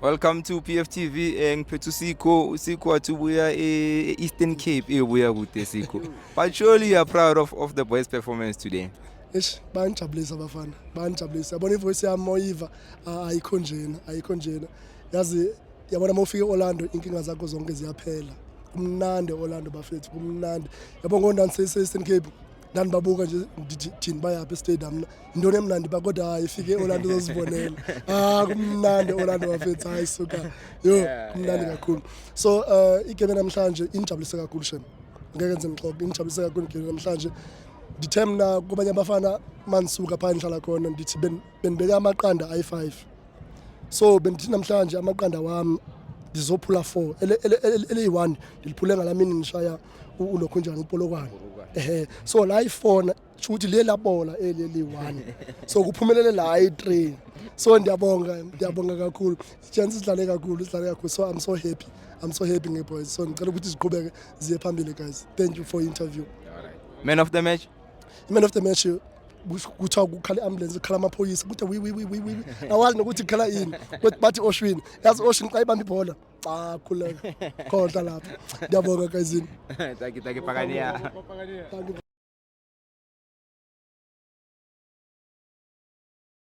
Welcome to PFTV. Ngiphethu Siko watubuya Eastern Cape ebuya kude Siko. But surely you are proud of the boys' performance today. Eish bayangijabulisa abafana bayangijabulisa yabona ivoice yami moyiva ayikho njena yazi yabona mawufika eOrlando inkinga zakho zonke ziyaphela kumnandi eOrlando bafethu kumnandi yabona ngondani se-Eastern Cape ndani babuka nje thini bayapha estadium intoni emnandi bakodwa hayi ifike eOrlando uzozibonela kumnandi eOrlando bafethu hayi suka yo kumnandi kakhulu so igame namhlanje injabulise kakhulu shem ngeke ngize ngixoxe injabulise kakhulu igame namhlanje ndithe mna kubanye abafana manisuka phaa ndihlala khona ndithi benibeka amaqanda ayi-5 so bendithi namhlanje amaqanda wami ndizophula 4 eli-1 ndiliphule ngala mini ngishaya unokhunjana upolokwane so la i-4 shuthi le labola eli-1 so kuphumelele la i-3 so ndiyabonga kakhulu chance sidlale kakhulu so I'm so happy ngeboys so ngicela ukuthi siqhubeke ziye phambili guys thank you for interview. Man of the match? Man of the match kuthiwa kukhala i-ambulance kukhala amaphoyisa kuthi wi awazi nokuthi kukhala yini bathi Oshwini yazi Oshwini xa ibamba ibhola khuleka khohla lapha ndiyabonga guys. Thank you Pakania.